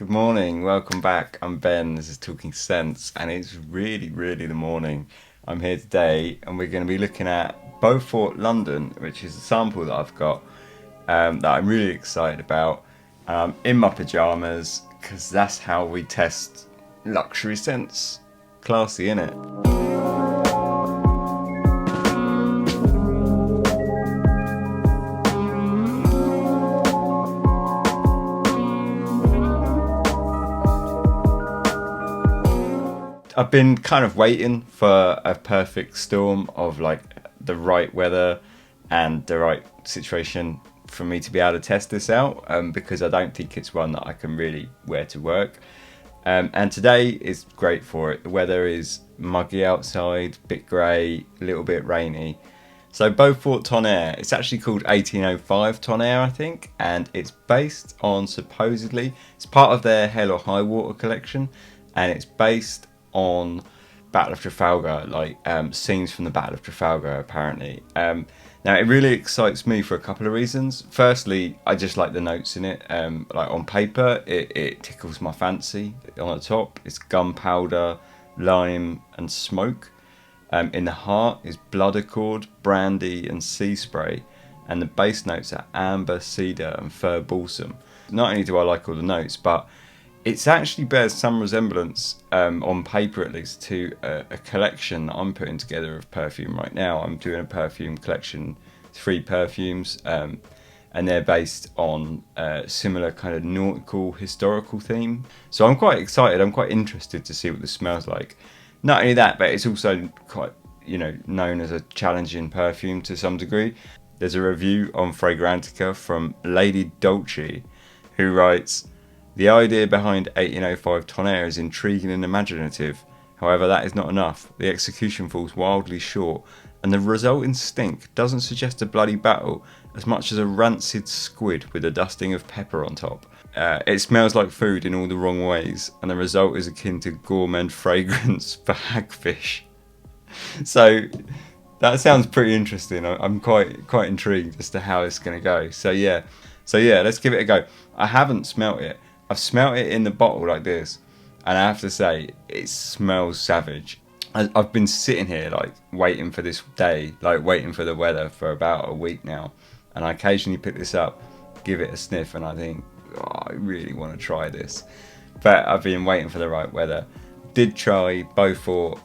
Good morning, welcome back. I'm Ben, this is Talking Sense, and it's really the morning. I'm here today, and we're going to be looking at Beaufort London, which is a sample that I've got that I'm really excited about. In my pyjamas, because that's how we test luxury scents. Classy, innit? I've been kind of waiting for a perfect storm of like the right weather and the right situation for me to be able to test this out, because I don't think it's one that I can really wear to work. And today is great for it. The weather is muggy outside, bit grey, a little bit rainy. So Beaufort Tonnerre, it's actually called 1805 Tonnerre, I think, and it's based on, supposedly, it's part of their Hell or High Water collection, and it's based on Battle of Trafalgar, like scenes from the Battle of Trafalgar, apparently. Now it really excites me for a couple of reasons. Firstly, I just like the notes in it. Like on paper, it tickles my fancy. On the top, it's gunpowder, lime, and smoke. In the heart is blood accord, brandy, and sea spray, and the base notes are amber, cedar, and fir balsam. Not only do I like all the notes, but it actually bears some resemblance, on paper at least, to a collection that I'm putting together of perfume right now. I'm doing a perfume collection, 3 perfumes, and they're based on a similar kind of nautical, historical theme. So I'm quite excited, I'm quite interested to see what this smells like. Not only that, but it's also quite, known as a challenging perfume to some degree. There's a review on Fragrantica from Lady Dolce, who writes, "The idea behind 1805 Tonnerre is intriguing and imaginative. However, that is not enough. The execution falls wildly short, and the resulting stink doesn't suggest a bloody battle as much as a rancid squid with a dusting of pepper on top. It smells like food in all the wrong ways, and the result is akin to gourmand fragrance for hagfish." So that sounds pretty interesting. I'm quite intrigued as to how it's going to go. So yeah, let's give it a go. I haven't smelt it. I've smelt it in the bottle like this, and I have to say, it smells savage. I've been sitting here like waiting for this day, like waiting for the weather for about a week now, and I occasionally pick this up, give it a sniff, and I think, oh, I really want to try this. But I've been waiting for the right weather. Did try Beaufort,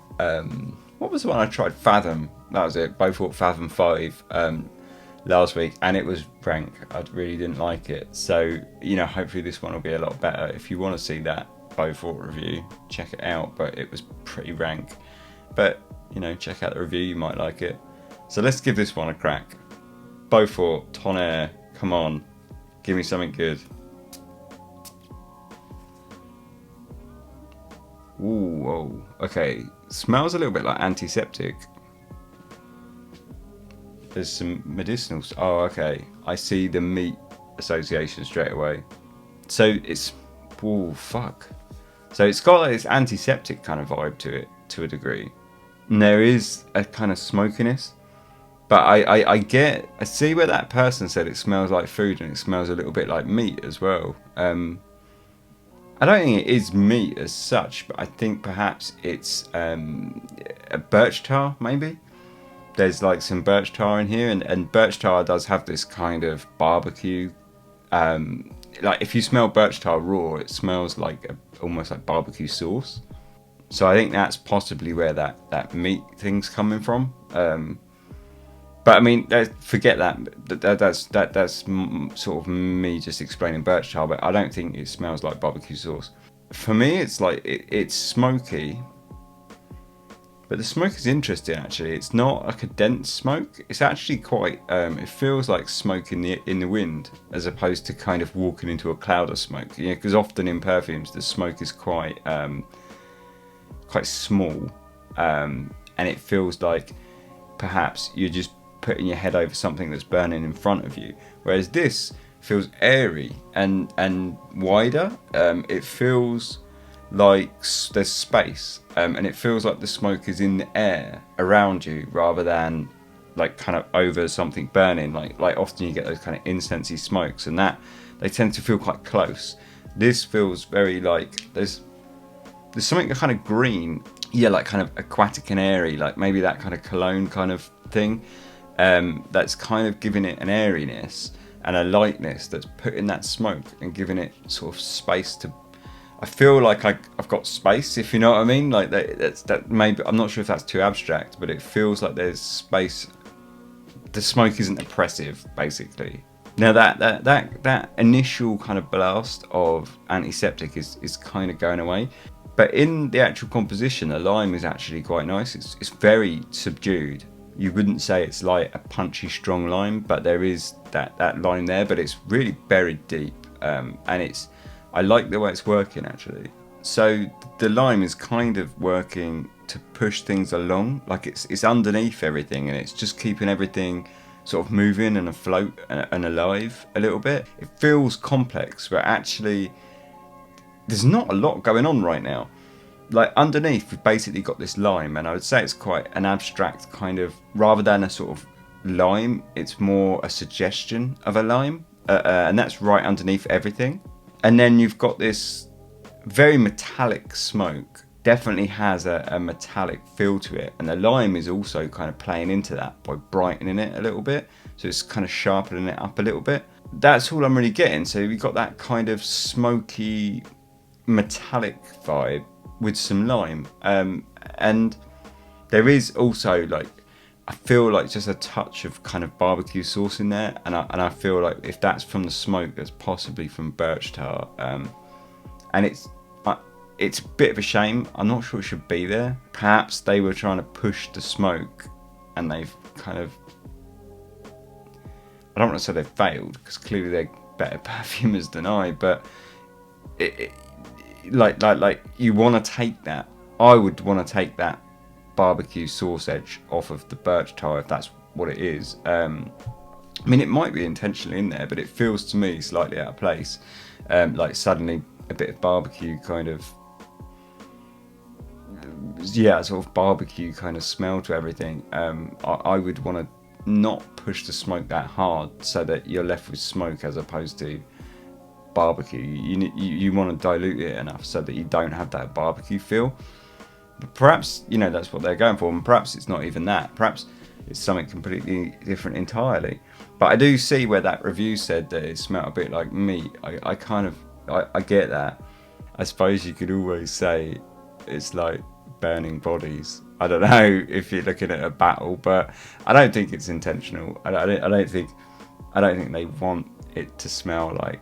what was the one I tried? Fathom, that was it, Beaufort Fathom 5, last week, and it was rank. I really didn't like it. So, hopefully this one will be a lot better. If you want to see that Beaufort review, check it out, but it was pretty rank. But, check out the review, you might like it. So let's give this one a crack. Beaufort Tonnerre, come on, give me something good. Ooh, whoa, okay, smells a little bit like antiseptic. There's some medicinals. Oh, okay. I see the meat association straight away. So it's, oh fuck. So it's got like this antiseptic kind of vibe to it, to a degree. And there is a kind of smokiness, but I see where that person said it smells like food, and it smells a little bit like meat as well. I don't think it is meat as such, but I think perhaps it's a birch tar, maybe. There's like some birch tar in here, and birch tar does have this kind of barbecue. Like if you smell birch tar raw, it smells like almost like barbecue sauce. So I think that's possibly where that meat thing's coming from. But I mean, forget that. That's sort of me just explaining birch tar. But I don't think it smells like barbecue sauce. For me, it's like it's smoky. But the smoke is interesting, actually. It's not like a dense smoke. It's actually quite, it feels like smoke in the wind, as opposed to kind of walking into a cloud of smoke. Because often in perfumes, the smoke is quite small. And it feels like perhaps you're just putting your head over something that's burning in front of you. Whereas this feels airy and wider. It feels like there's space, and it feels like the smoke is in the air around you rather than like kind of over something burning. Like often you get those kind of incensey smokes, and that they tend to feel quite close. This feels very like there's something kind of green, yeah, like kind of aquatic and airy, like maybe that kind of cologne kind of thing. That's kind of giving it an airiness and a lightness that's putting that smoke and giving it sort of space to. I feel like I've got space, if you know what I mean. Like that maybe I'm not sure if that's too abstract, but it feels like there's space. The smoke isn't oppressive, basically. Now that initial kind of blast of antiseptic is kind of going away, but in the actual composition, the lime is actually quite nice. It's very subdued. You wouldn't say it's like a punchy, strong lime, but there is that lime there, but it's really buried deep, and I like the way it's working actually. So the lime is kind of working to push things along, like it's underneath everything, and it's just keeping everything sort of moving and afloat and alive a little bit. It feels complex, but actually there's not a lot going on right now. Like underneath we've basically got this lime, and I would say it's quite an abstract kind of, rather than a sort of lime, it's more a suggestion of a lime, and that's right underneath everything. And then you've got this very metallic smoke, definitely has a metallic feel to it, and the lime is also kind of playing into that by brightening it a little bit, so it's kind of sharpening it up a little bit. That's all I'm really getting. So we've got that kind of smoky metallic vibe with some lime, and there is also, like, I feel like just a touch of kind of barbecue sauce in there, and I feel like if that's from the smoke, that's possibly from birch tar, and it's a bit of a shame. I'm not sure it should be there. Perhaps they were trying to push the smoke, and they've kind of, I don't want to say they've failed, because clearly they're better perfumers than I, but like you want to take that. I would want to take that barbecue sauce edge off of the birch tar if that's what it is. I mean, it might be intentionally in there, but it feels to me slightly out of place. Like suddenly a bit of barbecue kind of, yeah, sort of barbecue kind of smell to everything. I would want to not push the smoke that hard, so that you're left with smoke as opposed to barbecue. You want to dilute it enough so that you don't have that barbecue feel. But perhaps, you know, that's what they're going for, and perhaps it's not even that. Perhaps it's something completely different entirely. But I do see where that review said that it smelled a bit like meat. I kind of get that. I suppose you could always say it's like burning bodies. I don't know if you're looking at a battle, but I don't think it's intentional. I don't think they want it to smell like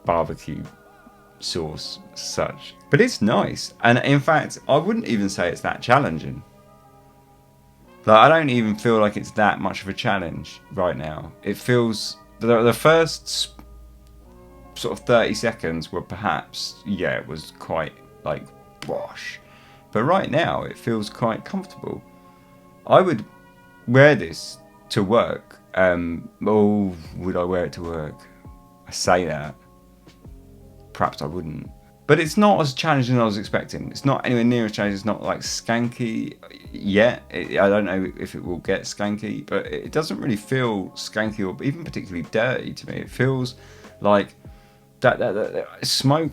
barbecue sauce such. But it's nice, and in fact I wouldn't even say it's that challenging. Like, I don't even feel like it's that much of a challenge right now. It feels, the first sort of 30 seconds were perhaps, yeah, it was quite like wash, but right now it feels quite comfortable. I would wear this to work. Oh, would I wear it to work? I say that, perhaps I wouldn't. But it's not as challenging as I was expecting. It's not anywhere near as challenging. It's not like skanky yet. I don't know if it will get skanky, but it doesn't really feel skanky or even particularly dirty to me. It feels like that smoke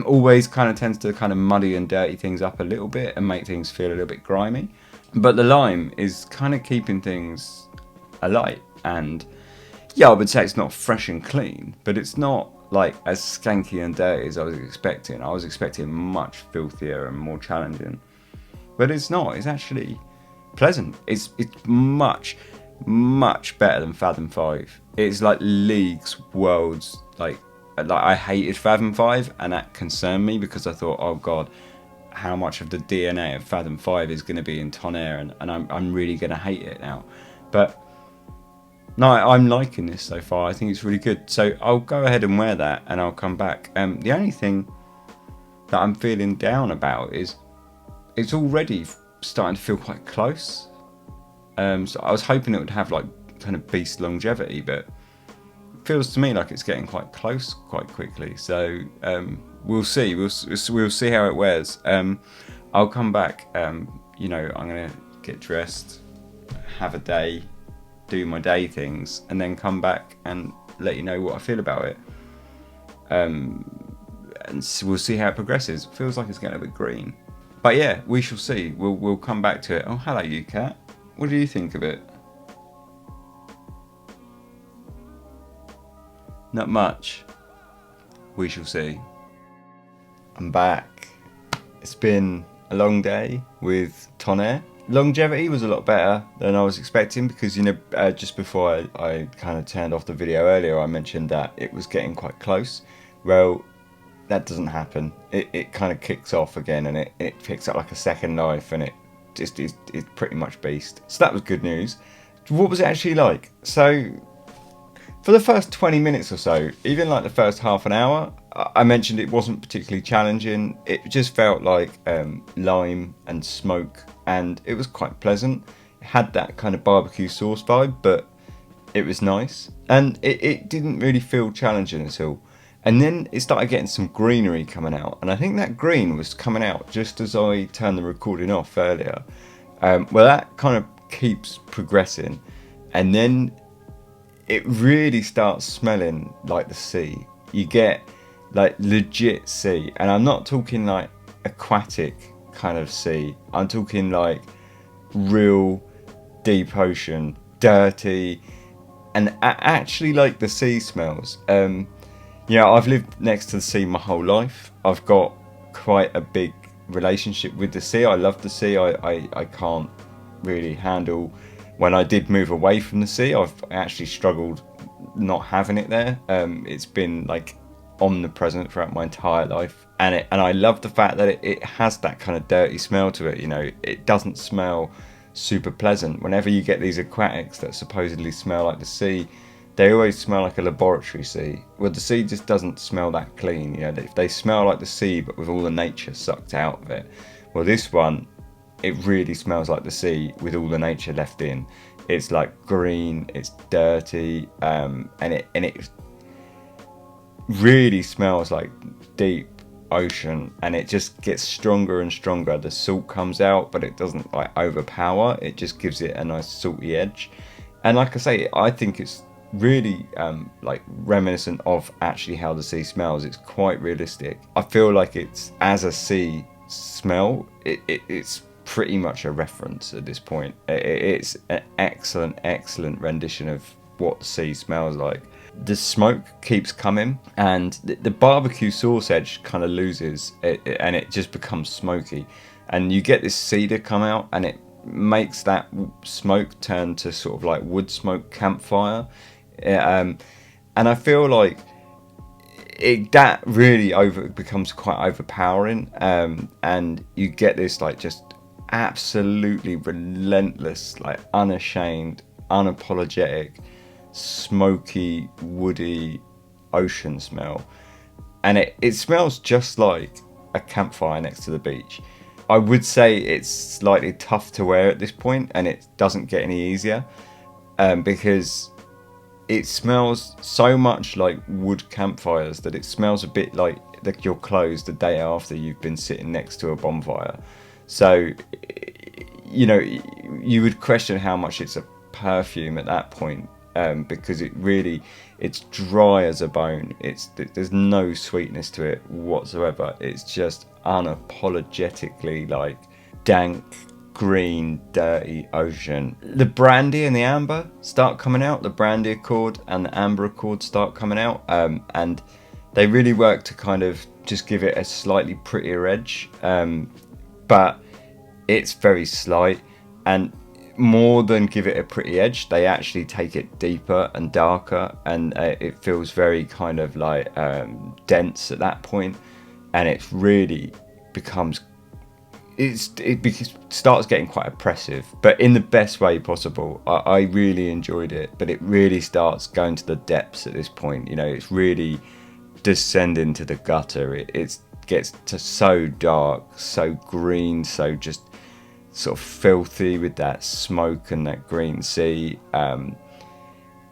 always kind of tends to kind of muddy and dirty things up a little bit and make things feel a little bit grimy. But the lime is kind of keeping things alight. And yeah, I would say it's not fresh and clean, but it's not like as skanky and dirty as I was expecting. I was expecting much filthier and more challenging, but it's not. It's actually pleasant. It's much better than Fathom 5. It's like leagues, worlds. Like I hated Fathom 5, and that concerned me because I thought, oh god, how much of the DNA of Fathom 5 is going to be in Tonnerre, and I'm really going to hate it now. But no, I'm liking this so far. I think it's really good. So I'll go ahead and wear that, and I'll come back. The only thing that I'm feeling down about is it's already starting to feel quite close. So I was hoping it would have like kind of beast longevity, but it feels to me like it's getting quite close quite quickly. So we'll see. We'll see how it wears. I'll come back. You know, I'm gonna get dressed, have a day, do my day things, and then come back and let you know what I feel about it. and we'll see how it progresses. Feels like it's getting a bit green, but yeah, we shall see. We'll come back to it. Oh, hello, you cat. What do you think of it? Not much. We shall see. I'm back. It's been a long day with Tonnerre. Longevity was a lot better than I was expecting because, you know, just before I kind of turned off the video earlier, I mentioned that it was getting quite close. Well, that doesn't happen. It kind of kicks off again, and it picks up like a second life, and it just is pretty much beast. So that was good news. What was it actually like? So for the first 20 minutes or so, even like the first half an hour, I mentioned it wasn't particularly challenging. It just felt like lime and smoke, and it was quite pleasant. It had that kind of barbecue sauce vibe, but it was nice. And it didn't really feel challenging at all. And then it started getting some greenery coming out. And I think that green was coming out just as I turned the recording off earlier. Well, that kind of keeps progressing. And then it really starts smelling like the sea. You get like legit sea, and I'm not talking like aquatic kind of sea. I'm talking like real deep ocean, dirty, and actually like the sea smells. You know, I've lived next to the sea my whole life. I've got quite a big relationship with the sea. I love the sea. I can't really handle when I did move away from the sea. I've actually struggled not having it there. It's been like omnipresent throughout my entire life, and I love the fact that it has that kind of dirty smell to it. You know, it doesn't smell super pleasant. Whenever you get these aquatics that supposedly smell like the sea, they always smell like a laboratory sea. Well, the sea just doesn't smell that clean. You know, they smell like the sea, but with all the nature sucked out of it. Well, this one, it really smells like the sea with all the nature left in. It's like green, it's dirty, and it really smells like deep ocean, and it just gets stronger and stronger. The salt comes out, but it doesn't like overpower. It just gives it a nice salty edge. And like I say, I think it's really like reminiscent of actually how the sea smells. It's quite realistic. I feel like it's, as a sea smell, it's pretty much a reference at this point. It's an excellent rendition of what the sea smells like. The smoke keeps coming, and the barbecue sauce edge kind of loses it, and it just becomes smoky, and you get this cedar come out, and it makes that smoke turn to sort of like wood smoke campfire. And I feel like that really becomes quite overpowering, and you get this like just absolutely relentless, like unashamed, unapologetic, smoky, woody ocean smell. And it smells just like a campfire next to the beach. I would say it's slightly tough to wear at this point, and it doesn't get any easier, because it smells so much like wood campfires that it smells a bit like your clothes the day after you've been sitting next to a bonfire. So, you know, you would question how much it's a perfume at that point, because it's dry as a bone. There's no sweetness to it whatsoever. It's just unapologetically like dank, green, dirty ocean. The brandy and the amber start coming out. The brandy accord and the amber accord start coming out, and they really work to kind of just give it a slightly prettier edge, but it's very slight, and more than give it a pretty edge, they actually take it deeper and darker, and it feels very kind of like dense at that point, and it really becomes, it starts getting quite oppressive, but in the best way possible. I really enjoyed it, but it really starts going to the depths at this point. You know, it's really descending to the gutter. It gets to so dark, so green, so just sort of filthy with that smoke and that green sea, and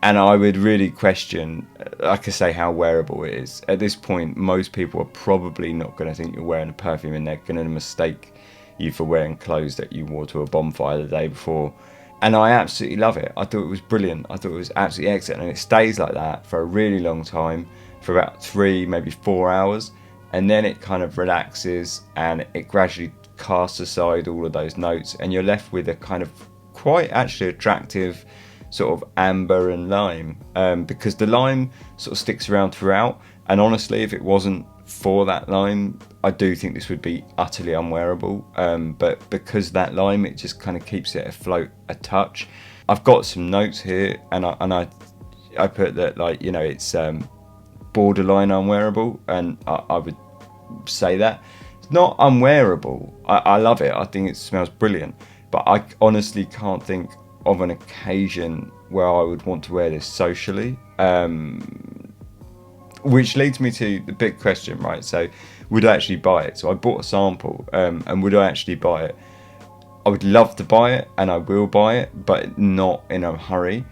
I would really question, like I say, how wearable it is. At this point, most people are probably not going to think you're wearing a perfume, and they're going to mistake you for wearing clothes that you wore to a bonfire the day before. And I absolutely love it. I thought it was brilliant. I thought it was absolutely excellent, and it stays like that for a really long time, for about 3, maybe 4 hours. and then it kind of relaxes and it gradually casts aside all of those notes, and you're left with a kind of quite actually attractive sort of amber and lime, because the lime sort of sticks around throughout, and honestly if it wasn't for that lime I do think this would be utterly unwearable, but because that lime, it just kind of keeps it afloat a touch. I've got some notes here, and I put that, like, you know, it's borderline unwearable, and I would say that it's not unwearable. I love it. I think it smells brilliant, but I honestly can't think of an occasion where I would want to wear this socially. Which leads me to the big question, right? So, would I actually buy it? So I bought a sample, and would I actually buy it? I would love to buy it, and I will buy it, but not in a hurry.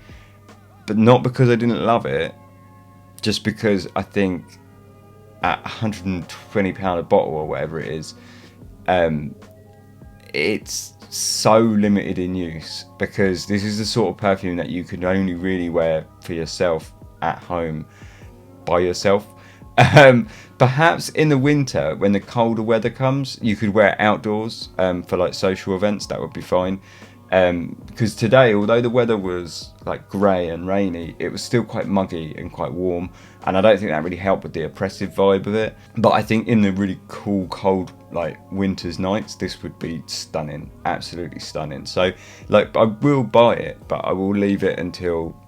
But not because I didn't love it, just because I think at £120 a bottle or whatever it is, it's so limited in use, because this is the sort of perfume that you can only really wear for yourself at home by yourself. Perhaps in the winter when the colder weather comes, you could wear it outdoors for like social events. That would be fine, because today, although the weather was like grey and rainy, it was still quite muggy and quite warm, and I don't think that really helped with the oppressive vibe of it. But I think in the really cool, cold, like winter's nights, this would be stunning, absolutely stunning. So like, I will buy it, but I will leave it until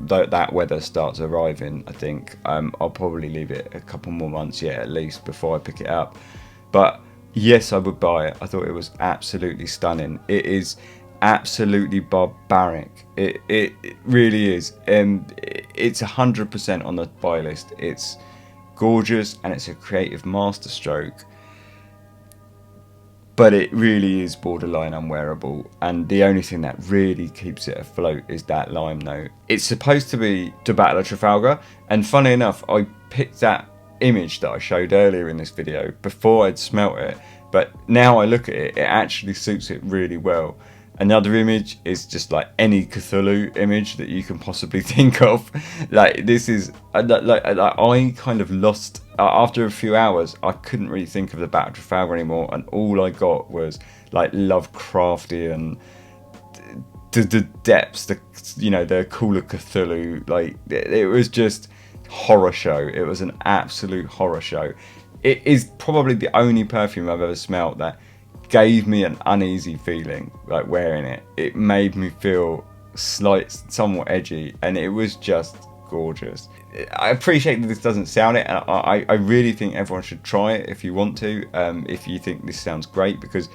that weather starts arriving. I think I'll probably leave it a couple more months yet at least before I pick it up. But yes, I would buy it. I thought it was absolutely stunning. It is absolutely barbaric. It really is. It's 100% on the buy list. It's gorgeous and it's a creative masterstroke, but it really is borderline unwearable, and the only thing that really keeps it afloat is that lime note. It's supposed to be the Battle of Trafalgar, and funny enough, I picked that image that I showed earlier in this video before I'd smelt it, but now I look at it, it actually suits it really well. Another image is just like any Cthulhu image that you can possibly think of. Like, this is like I kind of lost after a few hours. I couldn't really think of the Battle of Trafalgar anymore, and all I got was like Lovecraftian, the depths, the cooler Cthulhu. Like, it was just horror show. It was an absolute horror show. It is probably the only perfume I've ever smelt that gave me an uneasy feeling like wearing it. It made me feel somewhat edgy, and it was just gorgeous. I appreciate that this doesn't sound it, and I really think everyone should try it if you want to, if you think this sounds great, because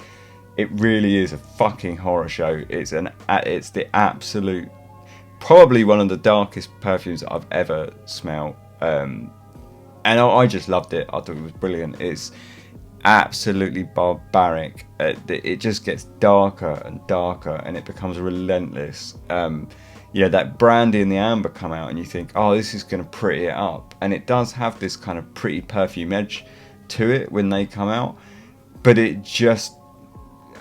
it really is a fucking horror show. It's the absolute, probably one of the darkest perfumes that I've ever smelled, and I just loved it. I thought it was brilliant. It's absolutely barbaric. It just gets darker and darker, and it becomes relentless. That brandy and the amber come out, and you think, oh, this is going to pretty it up, and it does have this kind of pretty perfume edge to it when they come out, but it just,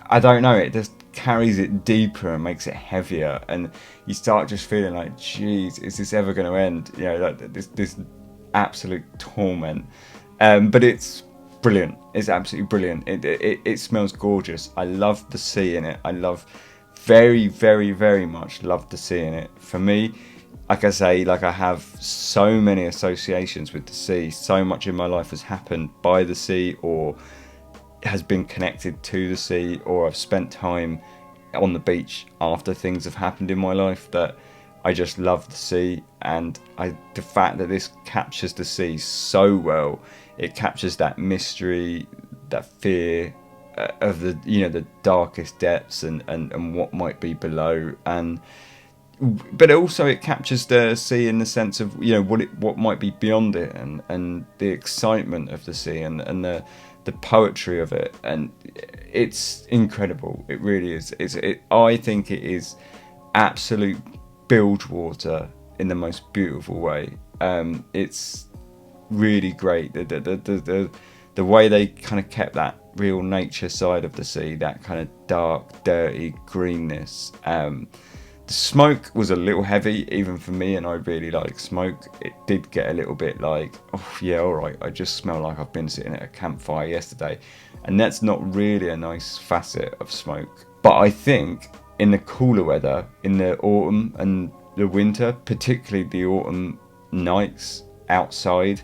I don't know, it just carries it deeper and makes it heavier, and you start just feeling like, geez, is this ever going to end? Like this absolute torment. But it's brilliant. It's absolutely brilliant. It smells gorgeous. I love the sea in it. I very, very, very much love the sea in it. For me, like I say, like, I have so many associations with the sea. So much in my life has happened by the sea, or has been connected to the sea, or I've spent time on the beach after things have happened in my life, that I just love the sea. And the fact that this captures the sea so well, it captures that mystery, that fear of the darkest depths and what might be below, but also it captures the sea in the sense of what might be beyond it, and the excitement of the sea, and the poetry of it, and it's incredible. It really is. I think it is absolute bilge water in the most beautiful way. It's really great. The way they kind of kept that real nature side of the sea, that kind of dark, dirty greenness, The smoke was a little heavy, even for me, and I really like smoke. It did get a little bit like, oh yeah, all right, I just smell like I've been sitting at a campfire yesterday. And that's not really a nice facet of smoke. But I think in the cooler weather, in the autumn and the winter, particularly the autumn nights outside,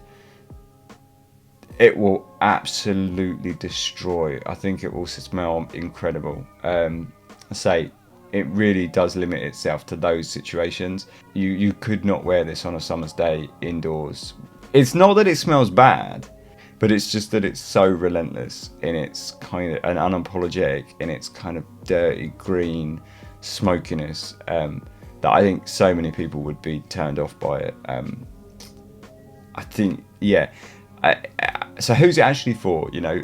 it will absolutely destroy. I think it will smell incredible. I say, it really does limit itself to those situations. You could not wear this on a summer's day indoors. It's not that it smells bad, but it's just that it's so relentless in its kind of, and unapologetic in its kind of dirty green smokiness, that I think so many people would be turned off by it. I think, yeah. So who's it actually for? You know,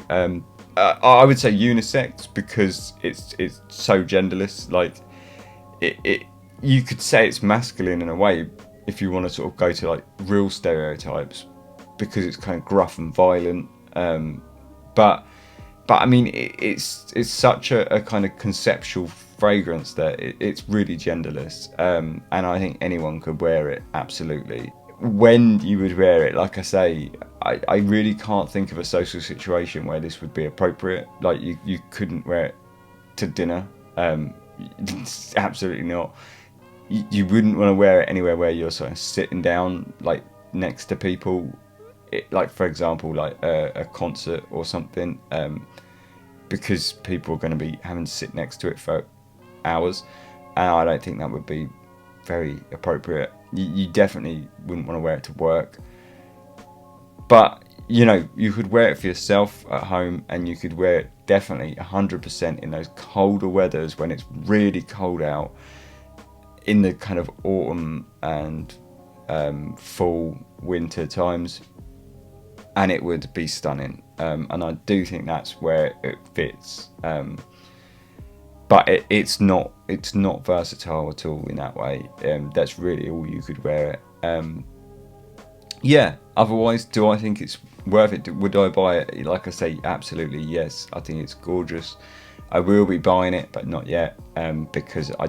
I would say unisex, because it's so genderless. Like it you could say it's masculine in a way if you want to sort of go to like real stereotypes, because it's kind of gruff and violent. But I mean, it's such a kind of conceptual fragrance that it's really genderless. And I think anyone could wear it, absolutely. When you would wear it, like I say, I really can't think of a social situation where this would be appropriate. Like you couldn't wear it to dinner. Absolutely not. You wouldn't want to wear it anywhere where you're sort of sitting down, like next to people. Like for example, like a concert or something, because people are going to be having to sit next to it for hours, and I don't think that would be very appropriate. You definitely wouldn't want to wear it to work. But you know, you could wear it for yourself at home, and you could wear it definitely 100% in those colder weathers when it's really cold out, in the kind of autumn and fall winter times, and it would be stunning. And I do think that's where it fits. But it's not versatile at all in that way. That's really all you could wear it. Yeah, otherwise, do I think it's worth it? Would I buy it? Like I say, absolutely yes. I think it's gorgeous. I will be buying it, but not yet, because I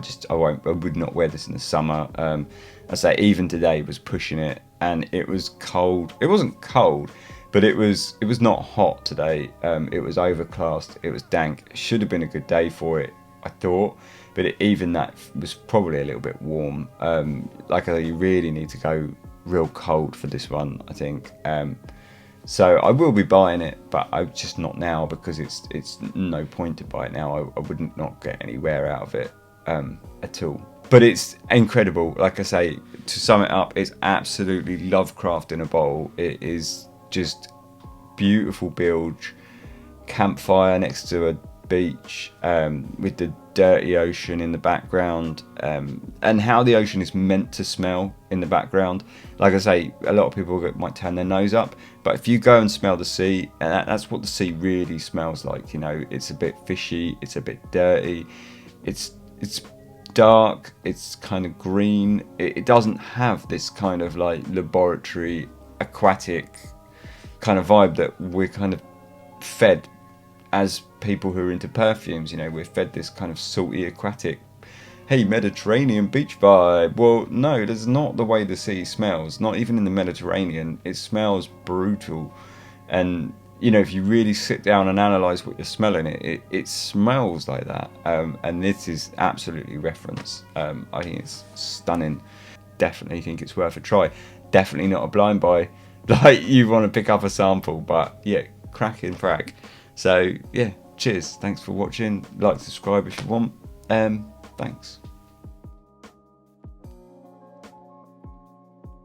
would not wear this in the summer. I say even today was pushing it, and it was cold. It wasn't cold, but it was not hot today. It was overcast. It was dank. It should have been a good day for it, I thought, but even that was probably a little bit warm. Like I say, you really need to go real cold for this one, I think. So I will be buying it, but I'm just not now, because it's no point to buy it now. I wouldn't not get any wear out of it at all. But it's incredible. Like I say, to sum it up, it's absolutely Lovecraft in a bowl. It is just beautiful bilge, campfire next to a beach, with the dirty ocean in the background, and how the ocean is meant to smell in the background. Like I say, a lot of people might turn their nose up, but if you go and smell the sea, and that's what the sea really smells like. You know, it's a bit fishy, it's a bit dirty, it's dark, it's kind of green. It doesn't have this kind of like laboratory aquatic kind of vibe that we're kind of fed as people who are into perfumes. You know, we're fed this kind of salty aquatic, hey, Mediterranean beach vibe. Well, no, that's not the way the sea smells. Not even in the Mediterranean. It smells brutal. And you know, if you really sit down and analyse what you're smelling, it smells like that. And this is absolutely reference. I think it's stunning. Definitely think it's worth a try. Definitely not a blind buy. Like, you want to pick up a sample, but yeah, cracking frag. So yeah, cheers. Thanks for watching. Like, subscribe if you want. Thanks.